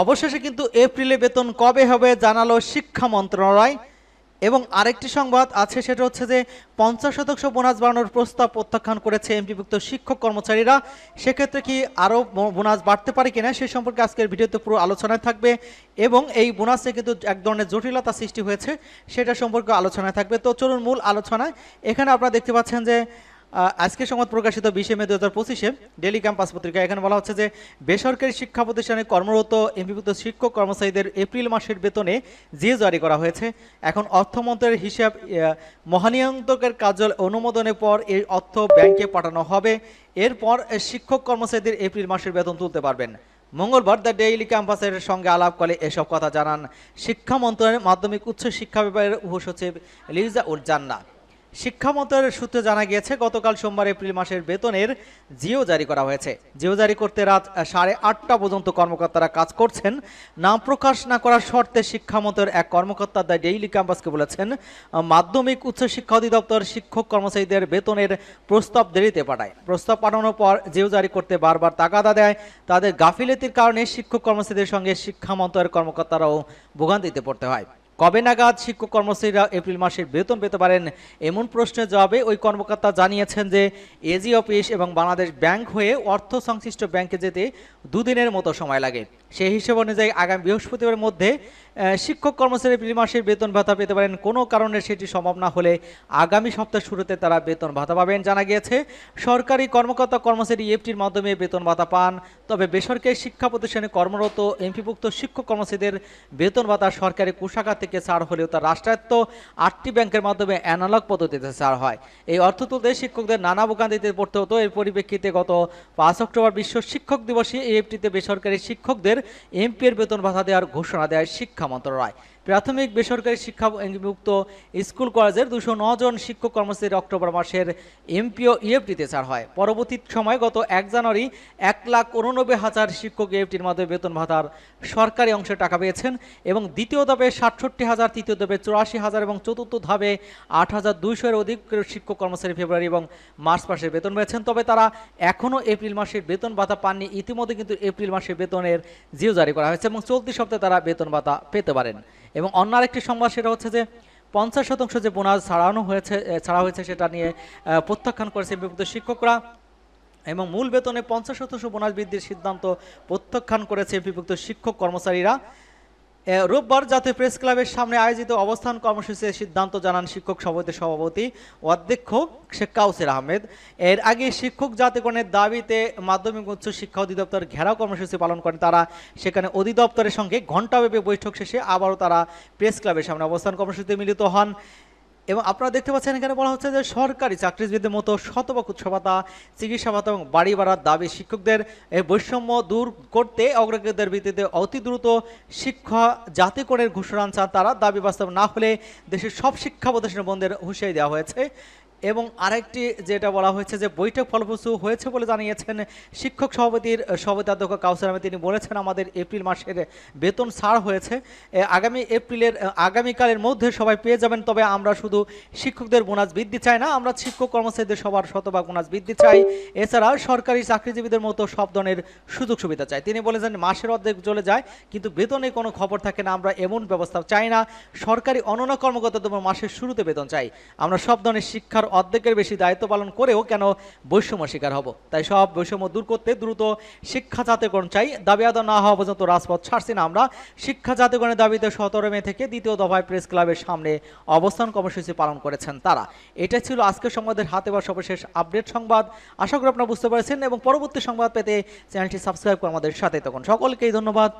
অবশেষে কিন্তু এপ্রিলে বেতন কবে হবে জানালো শিক্ষা মন্ত্রণালয়। এবং আরেকটি সংবাদ আছে, সেটা হচ্ছে যে 50% বোনাস বাড়ানোর প্রস্তাব প্রত্যাখ্যান করেছে এমপিভুক্ত শিক্ষক কর্মচারীরা। সেক্ষেত্রে কি আরও বোনাস বাড়তে পারে কিনা সে সম্পর্কে আজকের ভিডিওতে পুরো আলোচনায় থাকবে। এবং এই বোনাসে কিন্তু এক ধরনের জটিলতা সৃষ্টি হয়েছে, সেটা সম্পর্কে আলোচনায় থাকবে। তো চলুন মূল আলোচনায়। এখানে আপনারা দেখতে পাচ্ছেন যে আজকে সংবাদ প্রকাশিত 20 মে 2025 ডেলি ক্যাম্পাস পত্রিকা। এখানে বলা হচ্ছে যে বেসরকারি শিক্ষা প্রতিষ্ঠানে কর্মরত এমপিভুক্ত শিক্ষক কর্মচারীদের এপ্রিল মাসের বেতনে জিও জারি করা হয়েছে। এখন অর্থমন্ত্রীর হিসাব মহানিয়ন্ত্রকের কার্যালয় অনুমোদনের পর এই অর্থ ব্যাংকে পাঠানো হবে। এরপর শিক্ষক কর্মচারীদের এপ্রিল মাসের বেতন তুলতে পারবেন। মঙ্গলবার দ্য ডেইলি ক্যাম্পাসের সঙ্গে আলাপ করে এসব কথা জানান শিক্ষা মন্ত্রণালয়ের মাধ্যমিক উচ্চ শিক্ষা বিভাগের উপসচিব লিজা উল জান্নাহ। শিক্ষা মন্ত্রণালয়ের সূত্রে জানা গিয়েছে, গতকাল সোমবার এপ্রিল মাসের বেতনের জিও জারি করা হয়েছে। জিও জারি করতে রাত 8:30 পর্যন্ত কর্মকর্তারা কাজ করছেন। নাম প্রকাশ না করার শর্তে শিক্ষা মন্ত্রণালয়ের এক কর্মকর্তা দ্য ডেইলি ক্যাম্পাসকে বলেছেন, মাধ্যমিক উচ্চ শিক্ষা অধিদপ্তর শিক্ষক কর্মচারীদের বেতনের প্রস্তাব দেরিতে পাঠায়। প্রস্তাব পাঠানোর পর জিও জারি করতে বারবার তাগাদা দেয়। তাদের গাফিলতির কারণে শিক্ষক কর্মচারীদের সঙ্গে শিক্ষা মন্ত্রণালয়ের কর্মকর্তারাও ভোগান্তিতে পড়তে হয়। কবে নাগাদ শিক্ষক কর্মচারীরা এপ্রিল মাসের বেতন পেতে পারেন এমন প্রশ্নের জবাবে ওই কর্মকর্তা জানিয়েছেন যে এজি অফিস এবং বাংলাদেশ ব্যাংক হয়ে অর্থ সংশ্লিষ্ট ব্যাংকে যেতে 2 দিনের মতো সময় লাগে। সেই হিসেব অনুযায়ী আগামী বৃহস্পতিবারের মধ্যে শিক্ষক কর্মচারী এপ্রিল মাসের বেতন ভাতা পেতে পারেন। কোনো কারণে সেটি সম্ভব না হলে আগামী সপ্তাহের শুরুতে তারা বেতন ভাতা পাবেন। জানা গিয়েছে, সরকারি কর্মকর্তা কর্মচারী ইএফটির মাধ্যমে বেতন ভাতা পান। তবে বেসরকারি শিক্ষা প্রতিষ্ঠানে কর্মরত এমপিভুক্ত শিক্ষক কর্মচারীদের বেতন ভাতা সরকারি কোষাগার থেকে ছাড় হলেও তা রাষ্ট্রায়ত্ত 8টি ব্যাংকের মাধ্যমে অ্যানালগ পদ্ধতিতে ছাড় হয়। এই অর্থ তুলতে শিক্ষকদের নানা ভোগান্তিতে পড়তে হতো। এর পরিপ্রেক্ষিতে গত 5 অক্টোবর বিশ্ব শিক্ষক দিবসে ইএফটিতে বেসরকারি শিক্ষকদের এমপিএর বেতন ভাতা দেওয়ার ঘোষণা দেয় শিক্ষা মন্ত্রণালয়। প্রাথমিক বেসরকারি শিক্ষা এমপিভুক্ত স্কুল কলেজের 209 জন শিক্ষক কর্মচারীর অক্টোবর মাসের এমপিও ইএফটিতে ছাড় হয়। পরবর্তী সময় গত 1 জানুয়ারি 1,89,000 শিক্ষক ইএফটির মাধ্যমে বেতন ভাতার সরকারি অংশে টাকা পেয়েছেন এবং দ্বিতীয় ধাপে 67,000, তৃতীয় ধাপে 84,000 এবং চতুর্থ ধাপে 8,200 এর অধিক শিক্ষক কর্মচারী ফেব্রুয়ারি এবং মার্চ মাসের বেতন পেয়েছেন। তবে তারা এখনও এপ্রিল মাসের বেতন ভাতা পাননি। ইতিমধ্যে কিন্তু এপ্রিল মাসের বেতনের জিও জারি করা হয়েছে এবং চলতি সপ্তাহে তারা বেতন ভাতা পেতে পারেন। এবং অন্য আরেকটি সংবাদ, সেটা হচ্ছে যে 50% যে বোনাস ছাড়া হয়েছে সেটা নিয়ে প্রত্যাখ্যান করেছে এমপিভুক্ত শিক্ষকরা এবং মূল বেতনে 50% বোনাস বৃদ্ধির সিদ্ধান্ত প্রত্যাখ্যান করেছে এমপিভুক্ত শিক্ষক কর্মচারীরা। রোববার জাতীয় প্রেস ক্লাবের সামনে আয়োজিত অবস্থান কর্মসূচির সিদ্ধান্ত জানান শিক্ষক সমিতির সভাপতি ও অধ্যক্ষ শেখ কাউসার আহমেদ। এর আগে শিক্ষক জাতীয়করণের দাবিতে মাধ্যমিক উচ্চ শিক্ষা অধিদপ্তর ঘেরাও কর্মসূচি পালন করেন তারা। সেখানে অধিদপ্তরের সঙ্গে ঘণ্টাব্যাপী বৈঠক শেষে আবারও তারা প্রেস ক্লাবের সামনে অবস্থান কর্মসূচিতে মিলিত হন। এবং আপনারা দেখতে পাচ্ছেন, এখানে বলা হচ্ছে যে সরকারি চাকরিজীবীদের মতো শতভাগ উৎস ভাতা, চিকিৎসা ভাতা এবং বাড়ি ভাড়ার দাবি শিক্ষকদের এই বৈষম্য দূর করতে অগ্রাধিকারের ভিত্তিতে অতি দ্রুত শিক্ষা জাতীয়করণের ঘোষণা চান তারা। দাবি বাস্তব না হলে দেশের সব শিক্ষা প্রতিষ্ঠান বন্ধের হুঁশিয়ারি দেওয়া হয়েছে। এবং আরেকটি যেটা বলা হয়েছে যে বৈঠক ফলপ্রসূ হয়েছে বলে জানিয়েছেন শিক্ষক সভাপতির অধ্যক্ষ কাউসার আহমেদ। তিনি বলেছেন, আমাদের এপ্রিল মাসের বেতন ছাড় হয়েছে, আগামীকালের মধ্যে সবাই পেয়ে যাবেন। তবে আমরা শুধু শিক্ষকদের বোনাস বৃদ্ধি চাই না, আমরা শিক্ষক কর্মচারীদের সবার শতভাগ বোনাস বৃদ্ধি চাই। এছাড়া সরকারি চাকরিজীবীদের মতো সব ধরনের সুযোগ সুবিধা চাই। তিনি বলেছেন, মাসের অর্ধেক চলে যায় কিন্তু বেতনে কোনো খবর থাকে না, আমরা এমন ব্যবস্থা চাই না। সরকারি অনন্য কর্মকর্তাদের মাসের শুরুতে বেতন চাই। আমরা সব ধরনের শিক্ষার অর্ধেকের বেশি দায়িত্ব পালন করেও কেন বৈষম্য শিকার হব। তাই সব বৈষম্য দূর করতে দ্রুত শিক্ষা জাতীয়করণ চাই। দাবি আদায় না হওয়া পর্যন্ত রাজপথ ছাড়ছি না আমরা। শিক্ষা জাতীয়করণের দাবিতে 17 মে থেকে দ্বিতীয় দফায় প্রেস ক্লাবের সামনে অবস্থান কর্মসূচি পালন করেছেন তারা। এটা ছিল আজকের সংবাদের হাতে বা সর্বশেষ আপডেট সংবাদ। আশা করি আপনারা বুঝতে পেরেছেন এবং পরবর্তী সংবাদ পেতে চ্যানেলটি সাবস্ক্রাইব করে আমাদের সাথে থাকুন। সকলকেই ধন্যবাদ।